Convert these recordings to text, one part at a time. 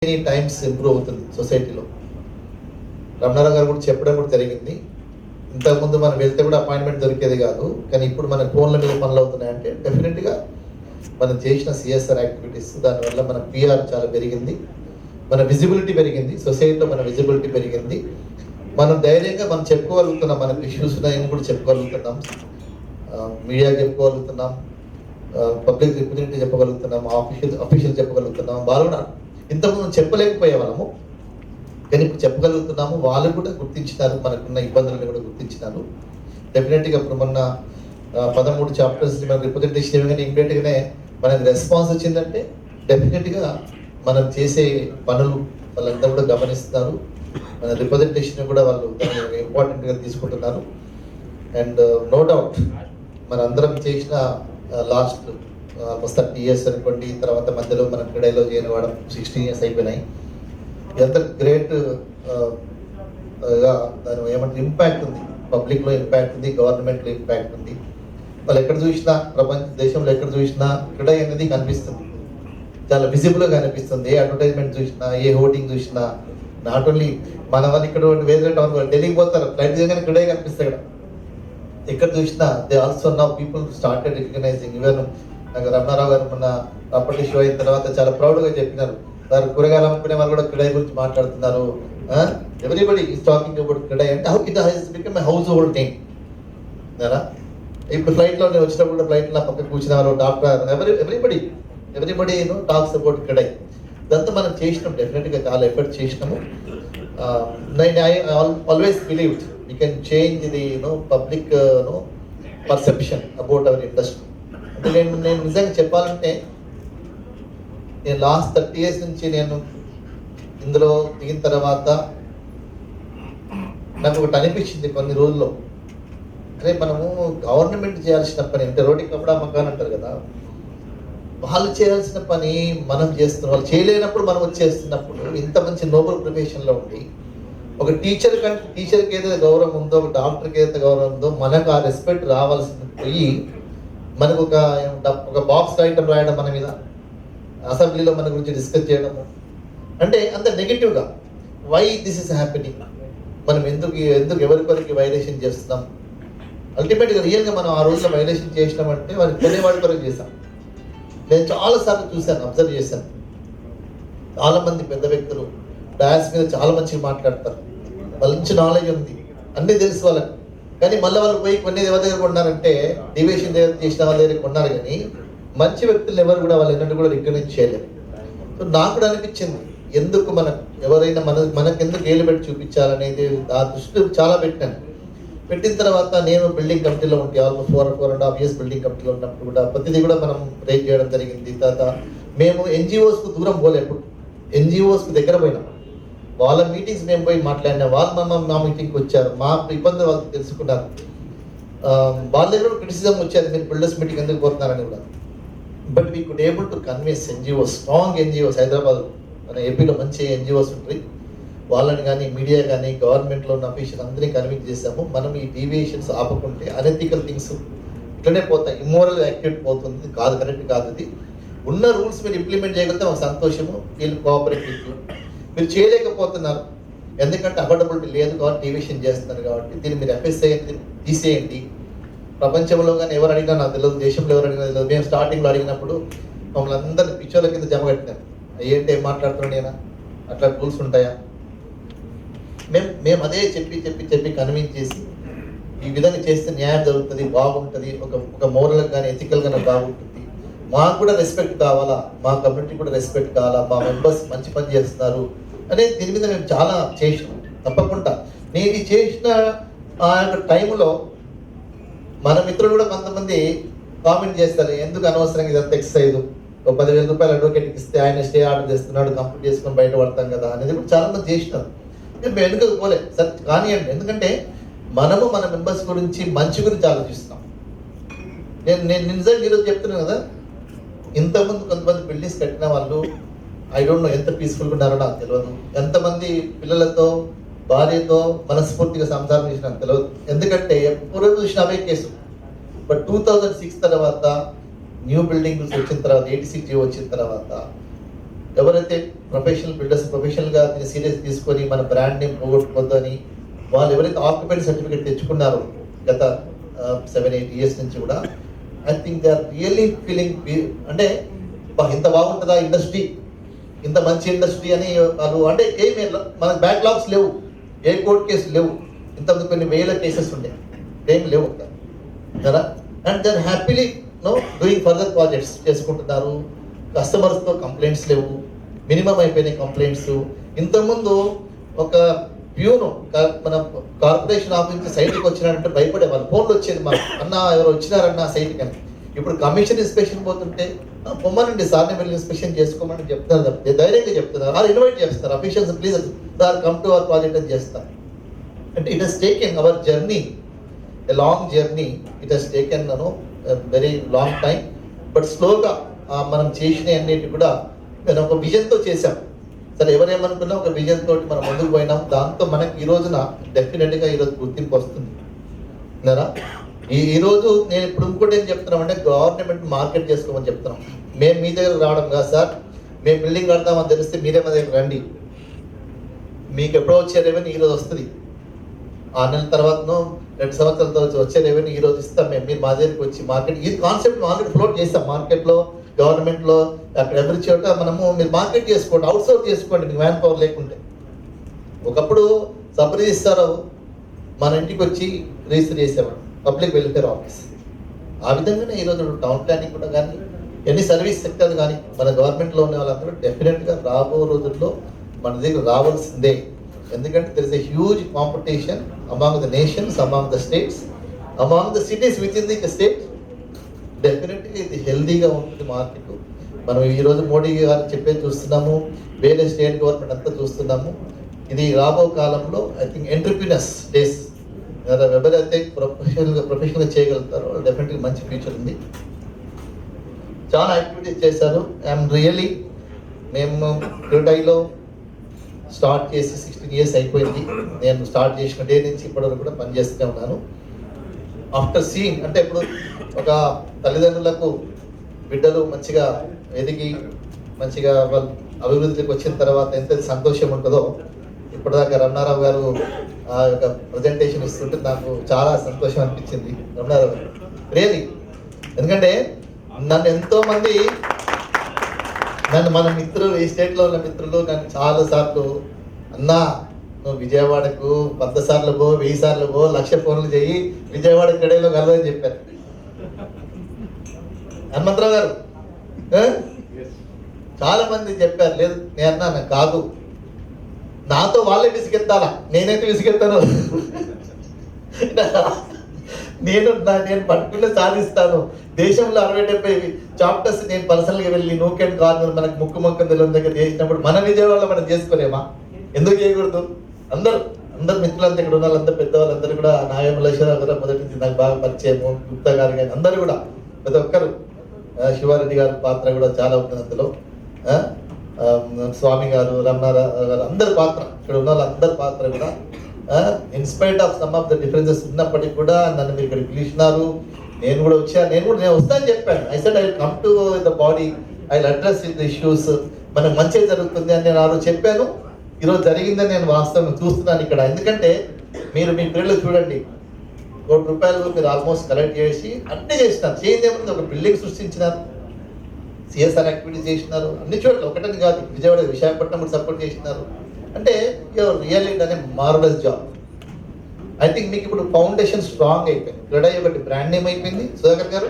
Many times improve అవుతుంది సొసైటీలో. రమణారావు గారు కూడా చెప్పడం కూడా జరిగింది. ఇంతకుముందు మనం వెళ్తే కూడా అపాయింట్మెంట్ దొరికేది కాదు, కానీ ఇప్పుడు మన ఫోన్ల మీద పనులు అవుతున్నాయంటే డెఫినెట్గా మనం చేసిన సిఎస్ఆర్ యాక్టివిటీస్ దానివల్ల మన పిఆర్ చాలా పెరిగింది, మన విజిబిలిటీ పెరిగింది, సొసైటీలో మన విజిబిలిటీ పెరిగింది. మనం ధైర్యంగా మనం చెప్పుకోగలుగుతున్నాం, మనకు ఇష్యూస్ ఉన్నాయని కూడా చెప్పుకోగలుగుతున్నాం, మీడియాకి చెప్పుకోగలుగుతున్నాం, పబ్లిక్ రిప్రజెంటేటివ్ చెప్పగలుగుతున్నాం, అఫీషియల్ చెప్పగలుగుతున్నాం. వాళ్ళు కూడా ఇంతకుముందు చెప్పలేకపోయే వాళ్ళము, కానీ ఇప్పుడు చెప్పగలుగుతున్నాము. వాళ్ళు కూడా గుర్తించినారు, మనకున్న ఇబ్బందులను కూడా గుర్తించినారు. డెఫినెట్గా ఇప్పుడు మొన్న 13 చాప్టర్స్ మనం రిప్రజెంటేషన్ ఇవ్వగానే ఇమ్మీడియట్గానే మనకు రెస్పాన్స్ వచ్చిందంటే డెఫినెట్గా మనం చేసే పనులు వాళ్ళందరూ కూడా గమనిస్తున్నారు. మన రిప్రజెంటేషన్ కూడా వాళ్ళు ఇంపార్టెంట్గా తీసుకుంటున్నారు. అండ్ నో డౌట్ మనందరం చేసిన లాస్ట్ ఆల్మోస్ట్ 30 years అనుకోండి, తర్వాత మధ్యలో మనం క్రీడలో చేయని వాడడం 16 years అయిపోయినాయి. ఎంత గ్రేట్ దాని ఏమంటే ఇంపాక్ట్ ఉంది, పబ్లిక్లో ఇంపాక్ట్ ఉంది, గవర్నమెంట్లో ఇంపాక్ట్ ఉంది. వాళ్ళు ఎక్కడ చూసినా ప్రపంచ దేశంలో ఎక్కడ చూసినా క్రీడ అనేది కనిపిస్తుంది, చాలా విజిబుల్గా కనిపిస్తుంది. ఏ అడ్వర్టైజ్మెంట్ చూసినా, ఏ హోర్డింగ్ చూసినా, నాట్ ఓన్లీ మన వాళ్ళు ఇక్కడ వేరే టౌన్ ఢిల్లీకి పోతారు, ఫ్లైట్ చేయగానే క్రీడే కనిపిస్తాయి ఇక్కడ. ఎక్కడ చూసినా they also now people started recognising. Even నాకు రమణారావు గారు మొన్న ప్రాపర్టీ షో అయిన తర్వాత చాలా ప్రౌడ్గా చెప్పినారు, సార్ కూరగాయలు అమ్ముకునే వాళ్ళు కూడా క్రీడ గురించి మాట్లాడుతున్నారు, ఎవ్రీబడి ఈస్ టాకింగ్ అబౌట్ క్రీడ అంటే how it has become a house hold thing. ఇప్పుడు ఫ్లైట్లో నేను వచ్చినప్పుడు ఫ్లైట్లో పక్కన కూర్చున్న వాళ్ళు, డాక్టర్, ఎవ్రీబడి టాక్స్ అబౌట్ క్రీడ. ఇదంతా మనం చేసినాం, డెఫినెట్గా చాలా ఎఫర్ట్ చేసినాము. I always believed we can change the public perception about our industry. అంటే నేను నిజంగా చెప్పాలంటే నేను లాస్ట్ 30 years నుంచి నేను ఇందులో దిగిన తర్వాత నాకు ఒకటి అనిపించింది కొన్ని రోజుల్లో, అరే మనము గవర్నమెంట్ చేయాల్సిన పని అంటే రోడ్డు కప్పుడు అమ్మకాలు అంటారు కదా, వాళ్ళు చేయాల్సిన పని మనం చేస్తున్నాం. వాళ్ళు చేయలేనప్పుడు మనం వచ్చేస్తున్నప్పుడు ఇంత మంచి నోబెల్ ప్రొఫెషన్లో ఉండి ఒక టీచర్కి ఏదైతే గౌరవం ఉందో, ఒక డాక్టర్కి ఏదైతే గౌరవం ఉందో, మనకు ఆ రెస్పెక్ట్ రావాల్సింది పోయి మనకు ఒక బాక్స్ ఐటమ్ రాయడం మన మీద, అసెంబ్లీలో మన గురించి డిస్కస్ చేయడము అంటే అంత నెగిటివ్గా. Why this is happening? మనం ఎందుకు ఎవరికొరికి వైలేషన్ చేస్తున్నాం? అల్టిమేట్గా రియల్గా మనం ఆ రోజులో వైలేషన్ చేసినామంటే వారికి కొనేవాడి కొరకు చేస్తాం. నేను చాలాసార్లు చూశాను, అబ్జర్వ్ చేశాను, చాలామంది పెద్ద వ్యక్తులు డయాస్ మీద చాలా మంచిగా మాట్లాడతారు, మంచి నాలెడ్జ్ ఉంది, అన్నీ తెలుసు వాళ్ళకి, కానీ మళ్ళీ వాళ్ళు పోయి కొన్ని ఎవరి దగ్గర కొన్నారంటే డివేషన్ దగ్గర చేసిన వాళ్ళ దగ్గర కొన్నారు, కానీ మంచి వ్యక్తులు ఎవరు కూడా వాళ్ళు ఎన్నట్టు కూడా రికగ్నైజ్ చేయలేరు. సో నాకు కూడా అనిపించింది, ఎందుకు ఎవరైనా మనకెందుకు ఏలు పెట్టి చూపించాలనేది ఆ దృష్టి చాలా పెట్టిన తర్వాత నేను బిల్డింగ్ కమిటీలో ఉంటే ఆల్మోస్ట్ 4.5 years బిల్డింగ్ కమిటీలో ఉన్నప్పుడు కూడా ప్రతిదీ కూడా మనం రేట్ చేయడం జరిగింది. తర్వాత మేము ఎన్జిఓస్కు దూరం పోలేము, ఎన్జిఓస్కు దగ్గర పోయినాం, వాళ్ళ మీటింగ్స్ మేము పోయి మాట్లాడినా, వాళ్ళు మా మీటింగ్కి వచ్చారు, మా ఇబ్బందులు వాళ్ళకి తెలుసుకున్నారు. వాళ్ళ దగ్గర క్రిటిసిజం వచ్చేది, మీరు బిల్డర్స్ మీటింగ్ ఎందుకు పోతున్నారని కూడా. But we could able to convince NGOs, strong NGOs, Hyderabad మన ఏపీలో మంచి ఎన్జిఓస్ ఉంటాయి, వాళ్ళని కానీ మీడియా కానీ గవర్నమెంట్లో ఉన్న అఫీషియల్ అందరినీ కన్విన్స్ చేసాము. మనం ఈ డీవియేషన్స్ ఆపకుంటే అనెథికల్ థింగ్స్ ఇట్లనే పోతాయి, ఇమ్మోరల్ యాక్టివిటీ పోతుంది, కాదు, కరెక్ట్ కాదు. ఇది ఉన్న రూల్స్ మీరు ఇంప్లిమెంట్ చేయగలిగితే ఒక సంతోషము, వీళ్ళు కోఆపరేట్ మీరు చేయలేకపోతున్నారు ఎందుకంటే అఫోర్డబిలిటీ లేదు కాబట్టి డీవియేషన్ చేస్తున్నారు కాబట్టి దీన్ని మీరు ఎఫ్ఎస్ఐ తీసేయండి. ప్రపంచంలో కానీ ఎవరు అడిగినా నాకు తెలియదు, దేశంలో ఎవరు అడిగినా తెలియదు. మేము స్టార్టింగ్లో అడిగినప్పుడు మమ్మల్ని అందరినీ పిచ్చోళ్ళ కింద జమ కట్టినారు, ఏంటి ఏం మాట్లాడుతున్నాను నేను, అట్లా రూల్స్ ఉంటాయా? మేము అదే చెప్పి కన్విన్స్ చేసి ఈ విధంగా చేస్తే న్యాయం జరుగుతుంది, బాగుంటుంది, ఒక మోరల్ కానీ ఎథికల్ గానే బాగుంటుంది, మాకు కూడా రెస్పెక్ట్ కావాలా, మా కమ్యూనిటీ కూడా రెస్పెక్ట్ కావాలా, మా మెంబర్స్ మంచి పని చేస్తున్నారు అనేది దీని మీద మేము చాలా చేసినాం. తప్పకుండా నేను ఇది చేసిన ఆ యొక్క టైంలో మన మిత్రులు కూడా కొంతమంది కామెంట్ చేస్తారు, ఎందుకు అనవసరంగా ఇదంతా ఎక్సర్సైజ్, ఒక 10,000 రూపాయలు అడ్వకేట్కి ఇస్తే ఆయన స్టే ఆర్డర్ చేస్తున్నాడు, కంప్లీట్ చేసుకొని బయట పడతాం కదా అనేది కూడా చాలా మంది చేసినారు. మేము ఎందుకు పోలే సరే కానివ్వండి, ఎందుకంటే మనము మన మెంబర్స్ గురించి మంచి గురించి ఆలోచిస్తున్నాం. నేను నిజంగా ఈరోజు చెప్తున్నాను కదా, ఇంతకుముందు కొంతమంది బిల్డింగ్స్ కట్టిన వాళ్ళు ఐ డోంట్ నో ఎంత పీస్ఫుల్గా ఉన్నారో నాకు తెలియదు, ఎంతమంది పిల్లలతో భార్యతో మనస్ఫూర్తిగా సంసారం చేసిన నాకు తెలియదు, ఎందుకంటే ఎప్పుడు చూసిన అవే కేసు. బట్ 2006 తర్వాత న్యూ బిల్డింగ్స్ వచ్చిన తర్వాత 86 వచ్చిన తర్వాత ఎవరైతే ప్రొఫెషనల్ బిల్డర్స్ ప్రొఫెషనల్గా దీన్ని సీరియస్ తీసుకొని మన బ్రాండ్ నేమ్ పోగొట్టుకోవద్దని వాళ్ళు ఎవరైతే ఆక్యుపెంట్ సర్టిఫికేట్ తెచ్చుకున్నారో గత 7-8 years నుంచి కూడా, I think they are really feeling అంటే ఇంత బాగుంటుందా ఇండస్ట్రీ, ఇంత మంచి ఇండస్ట్రీ అని వాళ్ళు అంటే ఏమి మనకు బ్యాక్లాగ్స్ లేవు, ఏ కోర్టు కేసులు లేవు, ఇంతకుముందు కొన్ని వేల కేసెస్ ఉండే, ఏమి లేవు కదా. And then happily doing further projects చేసుకుంటున్నారు. కస్టమర్స్తో కంప్లైంట్స్ లేవు, మినిమం అయిపోయినాయి కంప్లైంట్స్. ఇంతకుముందు ఒక ప్యూను మన కార్పొరేషన్ ఆఫీస్ నుంచి సైట్కి వచ్చినారంటే భయపడేవాళ్ళు, ఫోన్లు వచ్చేది మాకు, అన్న ఎవరు వచ్చినారన్న సైట్కి అని. ఇప్పుడు కమిషన్ ఇన్స్పెక్షన్ పోతుంటే పొమ్మనండి సార్ని వెళ్ళి ఇన్స్పెక్షన్ చేసుకోమని చెప్తున్నారు తప్పితే ధైర్యంగా చెప్తున్నారు. వాళ్ళు ఇన్వైట్ చేస్తారు officials, please sir come to our project అని చేస్తారు. అంటే it has taken our journey a long journey, it has taken very long time. But స్లోగా మనం చేసిన అన్నిటి కూడా మేము ఒక విజన్తో చేసాం. సరే ఎవరేమనుకున్నా ఒక విజన్ తోటి మనం ముందుకు పోయినాం. దాంతో మనకి ఈ రోజున డెఫినెట్గా ఈరోజు గుర్తింపు వస్తుంది కదా. ఈరోజు నేను ఇప్పుడు ఇంకోటి ఏం చెప్తున్నామంటే గవర్నమెంట్ మార్కెట్ చేసుకోమని చెప్తున్నాం. మేము మీ దగ్గర రావడం కాదు సార్, మేము బిల్డింగ్ కడతామని తెలిస్తే మీరే మా దగ్గర రండి, మీకు ఎప్పుడో వచ్చే రెవెన్యూ ఈరోజు వస్తుంది, 6 నెలల తర్వాతనో 2 సంవత్సరాల తర్వాత వచ్చే రెవెన్యూ ఈరోజు ఇస్తాం మేము, మీరు మా దగ్గరికి వచ్చి మార్కెట్ ఈ కాన్సెప్ట్ ఆల్రెడీ ఫ్లోట్ చేస్తాం మార్కెట్లో, గవర్నమెంట్లో, అక్కడ ఎవరి చోట మనము మీరు మార్కెట్ చేసుకోండి, అవుట్ సోర్స్ చేసుకోండి మీకు మ్యాన్ పవర్ లేకుంటే. ఒకప్పుడు సబ్ రిజిస్టార్ మన ఇంటికి వచ్చి రిజిస్టర్ చేసేవాడు పబ్లిక్ వెల్ఫేర్ ఆఫీస్. ఆ విధంగానే ఈరోజు టౌన్ ప్లానింగ్ కూడా కానీ ఎన్ని సర్వీస్ సెక్టర్ కానీ మన గవర్నమెంట్లో ఉన్న వాళ్ళందరూ డెఫినెట్గా రాబో రోజుల్లో మన దగ్గర రావాల్సిందే. ఎందుకంటే there is a huge competition among the nations, among the states, among the cities within the state. డెఫినెట్గా ఇది హెల్దీగా ఉంటుంది మార్కెట్. మనం ఈరోజు మోడీ గారు చెప్పేది చూస్తున్నాము, వేరే స్టేట్ గవర్నమెంట్ అంతా చూస్తున్నాము. ఇది రాబో కాలంలో ఐ థింక్ ఎంటర్ప్రినర్స్ డేస్, ఎవరైతే ప్రొఫెషనల్గా చేయగలుగుతారో డెఫినెట్గా మంచి ఫ్యూచర్ ఉంది. చాలా యాక్టివిటీస్ చేశారు. ఐఎమ్ రియలీ మేము క్యూటైలో స్టార్ట్ చేసి 16 years అయిపోయింది. నేను స్టార్ట్ చేసిన డే నుంచి ఇప్పటివరకు కూడా పనిచేస్తూనే ఉన్నాను. ఆఫ్టర్ సీయింగ్ అంటే ఇప్పుడు ఒక తల్లిదండ్రులకు బిడ్డలు మంచిగా ఎదిగి మంచిగా వాళ్ళ అభివృద్ధికి వచ్చిన తర్వాత ఎంత సంతోషం ఉంటుందో, ఇప్పటిదాకా రమణారావు గారు ఆ యొక్క ప్రజెంటేషన్ ఇస్తుంటే నాకు చాలా సంతోషం అనిపించింది. రమణారావు గారు రియలీ, ఎందుకంటే నన్ను ఎంతోమంది మన మిత్రులు, ఈ స్టేట్లో ఉన్న మిత్రులు నన్ను చాలాసార్లు అన్నా నువ్వు విజయవాడకు 100 సార్లు పో, 1000 సార్లు పో, 1,00,000 ఫోన్లు చేయి, విజయవాడ గడిలో కలదని చెప్పారు. హనుమంతరావు గారు చాలా మంది చెప్పారు. లేదు నేను అన్నా కాదు, నాతో వాళ్ళే విసిగెత్తాలా, నేనైతే విసిగెత్తాను, నేను పట్టుకునే సాధిస్తాను. దేశంలో 60-70 చాప్టర్స్ నేను పర్సనల్గా వెళ్ళి నూక్ అండ్ కార్నర్ మనకు ముక్కు తెలియని దగ్గర చేసినప్పుడు మన విజయవాడలో మనం చేసుకోలేమా? ఎందుకు చేయకూడదు? అందరు మిత్రులంతా ఇక్కడ ఉన్న వాళ్ళంతా పెద్దవాళ్ళందరూ కూడా, నాయమలేశ్వరరావు గారు మొదటి నుంచి నాకు బాగా పరిచయము, గుప్తా గారు కానీ అందరూ కూడా, ప్రతి ఒక్కరు, శివారెడ్డి గారి పాత్ర కూడా చాలా ఉంటుంది అందులో, స్వామి గారు, రమణారావు గారు, అందరి పాత్ర, ఇక్కడ ఉన్న వాళ్ళందరి పాత్ర కూడా in spite of some of the differences ఉన్నప్పటికీ కూడా నన్ను మీరు ఇక్కడ పిలిచినారు. నేను కూడా వచ్చాను, నేను వస్తాను చెప్పాను. I said I will come to the body, I will address the issues, మనకు మంచిగా జరుగుతుంది అని నేను ఆ రోజు చెప్పాను. ఈరోజు జరిగిందని నేను వాస్తవం చూస్తున్నాను ఇక్కడ. ఎందుకంటే మీరు మీ పిల్లలు చూడండి, ₹1,00,00,000 మీరు ఆల్మోస్ట్ కలెక్ట్ చేసి అంటే చేసినారు. చేయండి ఏముంది, ఒక బిల్డింగ్ సృష్టించినారు, సిఎస్ఆర్ యాక్టివిటీస్ చేసినారు, అన్ని చోట్ల, ఒకటని కాదు, విజయవాడ విశాఖపట్నం కూడా సపోర్ట్ చేసినారు. అంటే your really done a marvellous job. I think మీకు ఇప్పుడు ఫౌండేషన్ స్ట్రాంగ్ అయిపోయింది. క్రెడై ఒకటి బ్రాండ్ నేమ్ అయిపోయింది సుధాకర్ గారు,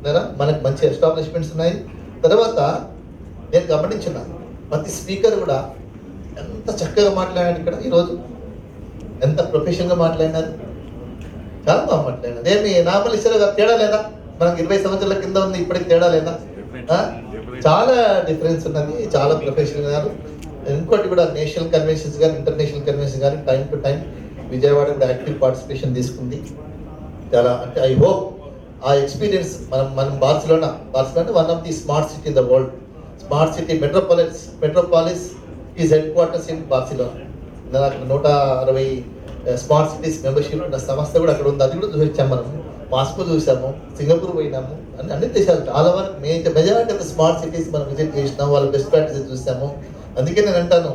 లేదా మనకు మంచి ఎస్టాబ్లిష్మెంట్స్ ఉన్నాయి. తర్వాత నేను గమనించున్నాను ప్రతి స్పీకర్ కూడా ఎంత చక్కగా మాట్లాడాడు ఇక్కడ ఈరోజు, ఎంత ప్రొఫెషనల్గా మాట్లాడినారు, చాలా బాగా మాట్లాడినారు. ఏమి నామలేశ్వర గారు తేడా లేదా? మనకు 20 సంవత్సరాల కింద ఉంది, ఇప్పటికి తేడా లేదా? చాలా డిఫరెన్స్ ఉన్నది, చాలా ప్రొఫెషనల్ గారు. ఇంకోటి కూడా నేషనల్ కన్వెన్షన్స్ కానీ ఇంటర్నేషనల్ కన్వెన్షన్ కానీ టైం టు టైం విజయవాడ కూడా యాక్టివ్ పార్టిసిపేషన్ తీసుకుంది. చాలా అంటే ఐ హోప్ ఆ ఎక్స్పీరియన్స్ మనం Barcelona one of the smart city in the world, smart city metropolis is head quarters in Barcelona. అక్కడ 160 స్మార్ట్ సిటీస్ మెంబర్షిప్ ఉన్న సంస్థ కూడా అక్కడ ఉంది. అది కూడా చూసి వచ్చాము. మనం మాస్కో చూసాము, సింగపూర్ పోయినాము, అన్ని దేశాలు చాలా వరకు మెజారిటీ ఆఫ్ స్మార్ట్ సిటీస్ మనం విజిట్ చేసినాం, వాళ్ళ బెస్ట్ ప్రాక్టీసెస్ చూసాము. అందుకే నేను అంటాను,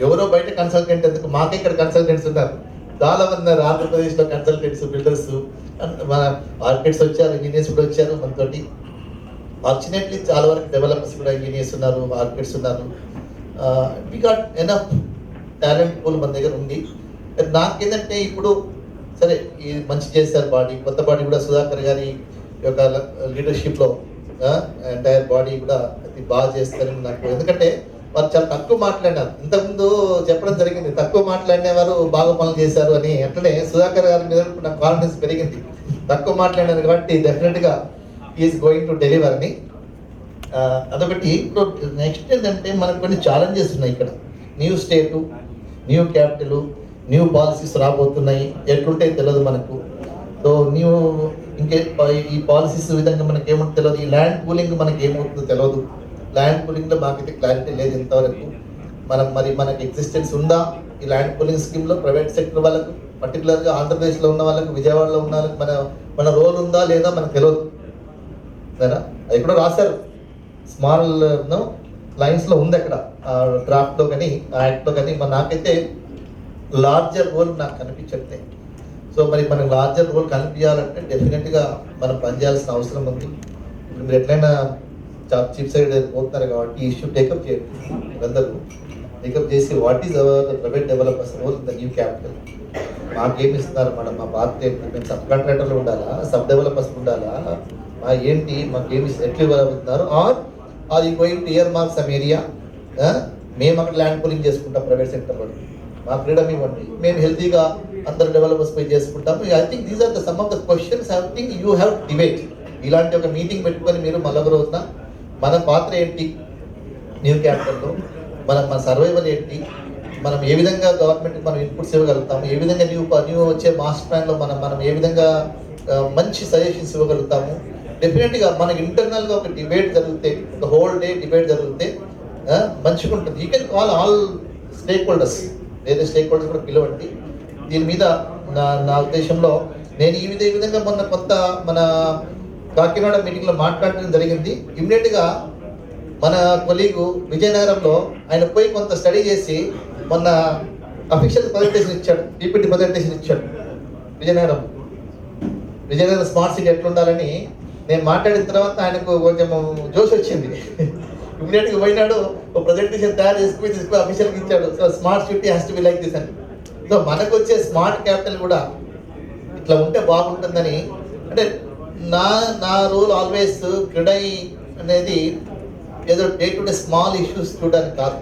ఎవరో బయట కన్సల్టెంట్ ఎందుకు, మాకే ఇక్కడ కన్సల్టెంట్స్ ఉన్నారు, చాలా మంది ఉన్నారు ఆంధ్రప్రదేశ్లో కన్సల్టెంట్స్, బిల్డర్స్, మన ఆర్కిటెక్ట్స్ వచ్చారు, ఇంజనీర్స్ కూడా వచ్చారు మనతోటి. ఫార్చునేట్లీ చాలా వరకు డెవలపర్స్ కూడా ఇంజనీర్స్ ఉన్నారు, ఆర్కిటెక్ట్స్ ఉన్నారు. We got enough talent pool మన దగ్గర ఉంది. నాకేంటంటే ఇప్పుడు సరే ఈ మంచి చేశారు బాడీ, కొత్త బాడీ కూడా సుధాకర్ గారి యొక్క లీడర్షిప్లో ఎంటైర్ బాడీ కూడా అది బాగా చేస్తారని నాకు, ఎందుకంటే వారు చాలా తక్కువ మాట్లాడినారు. ఇంతకుముందు చెప్పడం జరిగింది, తక్కువ మాట్లాడినవారు బాగా పనులు చేశారు అని. అట్లనే సుధాకర్ గారి మీద నాకు కాన్ఫిడెన్స్ పెరిగింది, తక్కువ మాట్లాడినారు కాబట్టి డెఫినెట్గా ఈజ్ గోయింగ్ టు డెలివర్ అని. అదొకటి. ఇప్పుడు నెక్స్ట్ ఏంటంటే మనకు కొన్ని ఛాలెంజెస్ ఉన్నాయి ఇక్కడ. న్యూ స్టేటు, న్యూ క్యాపిటల్, న్యూ పాలసీస్ రాబోతున్నాయి, ఎట్లుంటాయి తెలియదు మనకు. సో న్యూ ఇంకే ఈ పాలసీస్ విధంగా మనకి ఏమో తెలియదు. ఈ ల్యాండ్ పూలింగ్ మనకి ఏమవుతుందో తెలియదు. ల్యాండ్ పూలింగ్లో మాకైతే క్లారిటీ లేదు ఇంతవరకు. మనకి ఎగ్జిస్టెన్స్ ఉందా ఈ ల్యాండ్ పూలింగ్ స్కీమ్లో? ప్రైవేట్ సెక్టర్ వాళ్ళకు, పర్టికులర్గా ఆంధ్రప్రదేశ్లో ఉన్న వాళ్ళకు, విజయవాడలో ఉన్న వాళ్ళకి మన రోల్ ఉందా లేదా మనకు తెలియదు కదా. అది కూడా రాశారు స్మాల్ లైన్స్లో ఉంది అక్కడ డ్రాఫ్ట్లో కానీ యాక్ట్లో కానీ. నాకైతే లార్జర్ రోల్ నాకు కనిపించట్లే. సో మరి మనకు లార్జర్ రోల్ కనిపించాలంటే డెఫినెట్గా మనం పనిచేయాల్సిన అవసరం ఉంది. ఇప్పుడు మీరు ఎట్లయినా చీఫ్ సెక్రటరీ పోతున్నారు కాబట్టి ఈ ఇష్యూ టేకప్ చేయండి, అందరూ టేకప్ చేసి what is our private developers role in the new capital. మాకేమి ఇస్తున్నారు మేడం, మా బాధ్యత ఏంటి? మేము సబ్ కాంట్రాక్టర్లు ఉండాలా, సబ్ డెవలపర్స్ ఉండాలా, ఏంటి మాకేమి ఎట్లా ఇవ్వగలుగుతున్నారు? ఆర్ ఈ going to year mark some area, మేము అక్కడ ల్యాండ్ పూలింగ్ చేసుకుంటాం ప్రైవేట్ సెక్టర్ వాళ్ళు, మా ఫ్రీడమ్ ఇవ్వండి, మేము హెల్తీగా అందరు డెవలపర్స్ పై చేసుకుంటాము. I think these are the some of the questions I think you have debate. ఇలాంటి ఒక మీటింగ్ పెట్టుకొని మీరు మళ్ళొక రోజున మన పాత్ర ఏంటి న్యూ క్యాపిటల్లో, మన సర్వైవల్ ఏంటి, మనం ఏ విధంగా గవర్నమెంట్కి మనం ఇన్పుట్స్ ఇవ్వగలుగుతాము, ఏ విధంగా న్యూ వచ్చే మాస్టర్ ప్లాన్లో మనం ఏ విధంగా మంచి సజెషన్స్ ఇవ్వగలుగుతాము. డెఫినెట్గా మనకి ఇంటర్నల్గా ఒక డిబేట్ జరిగితే, ఒక హోల్ డే డిబేట్ జరిగితే మంచిగా ఉంటుంది. You can call all stake holders, వేరే స్టేక్ హోల్డర్స్ కూడా పిలవండి. దీని మీద నా ఉద్దేశంలో నేను ఈ విధంగా మొన్న మన కాకినాడ మీటింగ్లో మాట్లాడడం జరిగింది. ఇమ్మీడియట్గా మన కొలీగు విజయనగరంలో ఆయన పోయి కొంత స్టడీ చేసి మొన్న అఫీషియల్ ప్రజెంటేషన్ ఇచ్చాడు, పీపీటీ ప్రజెంటేషన్ ఇచ్చాడు. విజయనగరం స్మార్ట్ సిటీ ఎట్లుండాలని నేను మాట్లాడిన తర్వాత ఆయనకు కొంచెం జోష్ వచ్చింది. ఇమ్మీడియట్గా పోయినాడు, ఒక ప్రజెంటేషన్ తయారు తీసుకుని అఫీషియల్గా ఇచ్చాడు. So smart city has to be like this అని. సో మనకు వచ్చే స్మార్ట్ క్యాపిటల్ కూడా ఇట్లా ఉంటే బాగుంటుందని. అంటే నా రోల్ ఆల్వేస్ క్రీడై అనేది ఏదో day to day small issues చూడడానికి కాదు,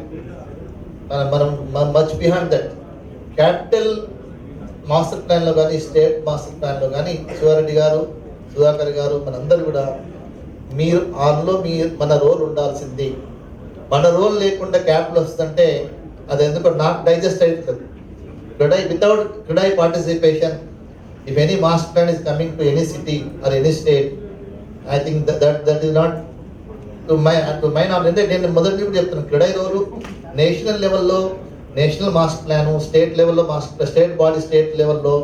మనం much behind that. Capital master ప్లాన్లో కానీ, స్టేట్ మాస్టర్ ప్లాన్లో కానీ శివారెడ్డి గారు, సుధాకర్ గారు, మనందరూ కూడా మన రోల్ ఉండాల్సింది. మన రోల్ లేకుండా క్యాపిటల్ వస్తుందంటే అది ఎందుకో నాకు డైజెస్ట్ అవుతుంది. Without CREDAI participation, if any master plan is coming to any city or any state, I think that is not to my knowledge. నేను మొదటి నుంచి చెప్తున్నాను, CREDAI రోలు నేషనల్ లెవెల్లో నేషనల్ మాస్టర్ ప్లాను, స్టేట్ లెవెల్లో స్టేట్ బాడీ స్టేట్ లెవెల్లో,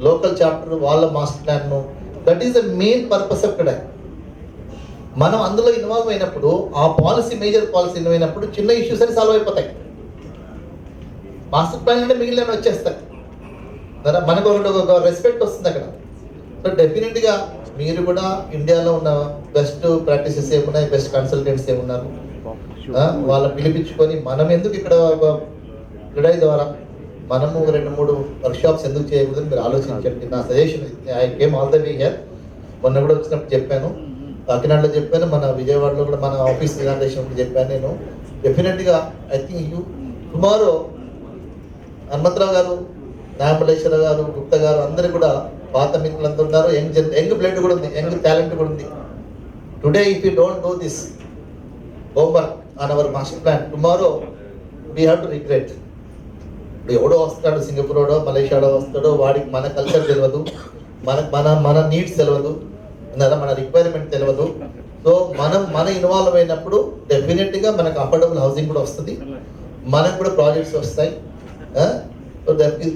local chapter వాళ్ళ master ప్లాన్ను, that is the main purpose of CREDAI. మనం అందులో ఇన్వాల్వ్ అయినప్పుడు, ఆ పాలసీ మేజర్ పాలసీ ఇన్వాల్వ్ అయినప్పుడు చిన్న ఇష్యూస్ అని సాల్వ్ అయిపోతాయి. మాస్టర్ ప్లాన్ అంటే మిగిలిన వచ్చేస్తాయి కదా, మనకు ఒక రెస్పెక్ట్ వస్తుంది అక్కడ. సో డెఫినెట్గా మీరు కూడా ఇండియాలో ఉన్న బెస్ట్ ప్రాక్టీసెస్ ఏమున్నాయి, బెస్ట్ కన్సల్టెంట్స్ ఏమున్నారు, వాళ్ళని పిలిపించుకొని మనం ఎందుకు ఇక్కడ CREDAI ద్వారా మనము 2-3 వర్క్షాప్స్ ఎందుకు చేయకూడదని మీరు ఆలోచించండి. నా suggestion, I came all the way here. మొన్న కూడా వచ్చినప్పుడు చెప్పాను, కాకినాడలో చెప్పాను, మన విజయవాడలో కూడా మన ఆఫీస్ ఇనాగ్రేషన్ చెప్పాను నేను. డెఫినెట్గా I think you tomorrow Hanumantha Rao garu, Nagamalleswara గారు, గుప్తా గారు అందరూ కూడా పాత మిత్రులందరూ ఉన్నారు. యంగ్ బ్లడ్ కూడా ఉంది, యంగ్ టాలెంట్ కూడా ఉంది. Today if you don't do this homework on hour master plan, tomorrow we have to regret. ఇప్పుడు ఎవడో వస్తాడు, సింగపూర్డో మలేషియాడో వస్తాడో, వాడికి మన కల్చర్ తెలియదు, మన నీడ్స్ తెలియదు, మన రిక్వైర్మెంట్ తెలియదు. సో మన ఇన్వాల్వ్ అయినప్పుడు డెఫినెట్గా మనకు అఫోర్డబుల్ హౌసింగ్ కూడా వస్తుంది, మనకు కూడా ప్రాజెక్ట్స్ వస్తాయి.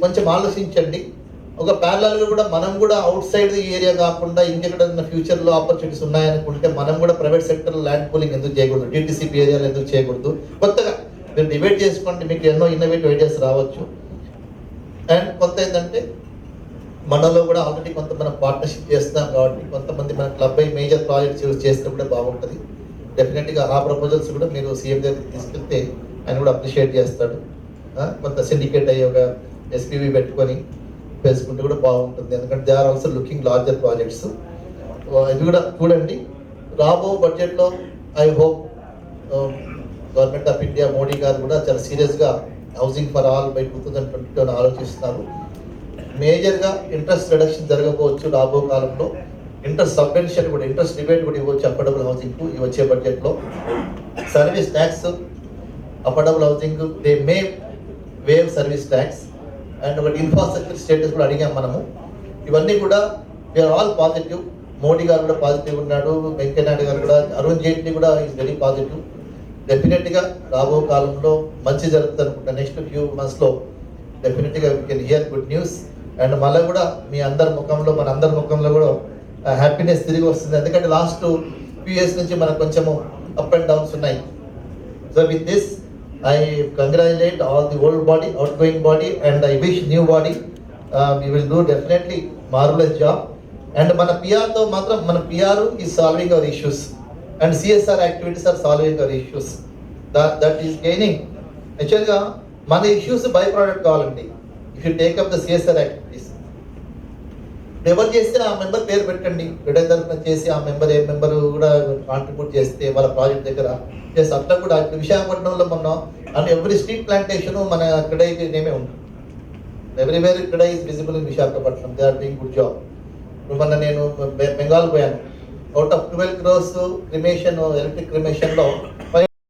కొంచెం ఆలోచించండి. ఒక ప్యారలల్గా కూడా మనం కూడా అవుట్ సైడ్ ఈ ఏరియా కాకుండా ఇంకెక్కడ ఫ్యూచర్లో ఆపర్చునిటీస్ ఉన్నాయనుకుంటే మనం కూడా ప్రైవేట్ సెక్టర్లో ల్యాండ్ పూలింగ్ ఎందుకు చేయకూడదు, టీటీసీపీ ఏరియాలో ఎందుకు చేయకూడదు, కొత్తగా మీరు డిబేట్ చేసుకోండి, మీకు ఎన్నో ఇన్నోవేటివ్ ఐడియాస్ రావచ్చు. అండ్ కొంత ఏంటంటే మనలో కూడా ఆల్రెడీ కొంత మనం పార్ట్నర్షిప్ చేస్తున్నాం కాబట్టి కొంతమంది మన క్లబ్ అయి మేజర్ ప్రాజెక్ట్స్ చేస్తే కూడా బాగుంటుంది. డెఫినెట్గా ఆ ప్రపోజల్స్ కూడా మీరు సీఎం దగ్గరికి తీసుకెళ్తే ఆయన కూడా అప్రిషియేట్ చేస్తాడు. కొంత సిండికేట్ అయ్యి ఒక ఎస్పీవి పెట్టుకొని వేసుకుంటే కూడా బాగుంటుంది, ఎందుకంటే they are also looking larger projects. ఇది కూడా చూడండి. రాబో బడ్జెట్లో I hope government of India Modi garu కూడా చాలా సీరియస్గా హౌసింగ్ ఫర్ ఆల్ బై 2022 ఆలోచిస్తున్నారు. మేజర్గా ఇంట్రెస్ట్ రిడక్షన్ జరగకపోవచ్చు రాబో కాలంలో, ఇంట్రెస్ట్ సబ్వెన్షన్ కూడా, ఇంట్రెస్ట్ రిబేట్ కూడా ఇవ్వచ్చు అఫోర్డబుల్ హౌసింగ్కు ఈ వచ్చే బడ్జెట్లో. Service tax affordable housing they may wave service tax. And ఒకటి ఇన్ఫ్రాస్ట్రక్చర్ స్టేటస్ కూడా అడిగాం మనము. ఇవన్నీ కూడా we are all positive. Modi garu కూడా పాజిటివ్ ఉన్నాడు, వెంకయ్యనాయుడు గారు కూడా, అరుణ్ జైట్లీ కూడా ఈజ్ వెరీ పాజిటివ్. డెఫినెట్గా రాబో కాలంలో మంచి జరుగుతుంది అనుకుంటా. నెక్స్ట్ ఫ్యూ మంత్స్లో డెఫినెట్గా we can hear good news. And మళ్ళీ కూడా మీ అందరి ముఖంలో, మన అందరి ముఖంలో కూడా హ్యాపీనెస్ తిరిగి వస్తుంది, ఎందుకంటే లాస్ట్ ఫ్యూ ఇయర్స్ నుంచి మనకు కొంచెము అప్ అండ్ డౌన్స్ ఉన్నాయి. So with this I congratulate all the old body, outgoing body, and I wish new body. We will do definitely marvelous job. And మన PR తో మాత్రం మన PR is solving our issues and CSR activities are solving our issues. That is gaining. Actually మన issues by product కావాలండి. If you take up the CSR activities, ఎవరు చేస్తే ఆ member పేరు పెట్టండి, రిటైర్ తరఫున చేసి ఆ మెంబర్ ఏ మెంబర్ కూడా కాంట్రిబ్యూట్ చేస్తే వాళ్ళ ప్రాజెక్ట్ దగ్గర చేసి అట్లా కూడా విశాఖపట్నంలో మొన్న అండ్ ఎవ్రీ స్ట్రీట్ ప్లాంటేషన్ మన ఇక్కడ నేమే ఉంటుంది. ఎవ్రీవేర్ ఇక్కడ is visible in Visakhapatnam. They are doing good job. మొన్న నేను బెంగాల్ పోయాను. Out of 12 crores cremation, electric క్రిమేషన్లో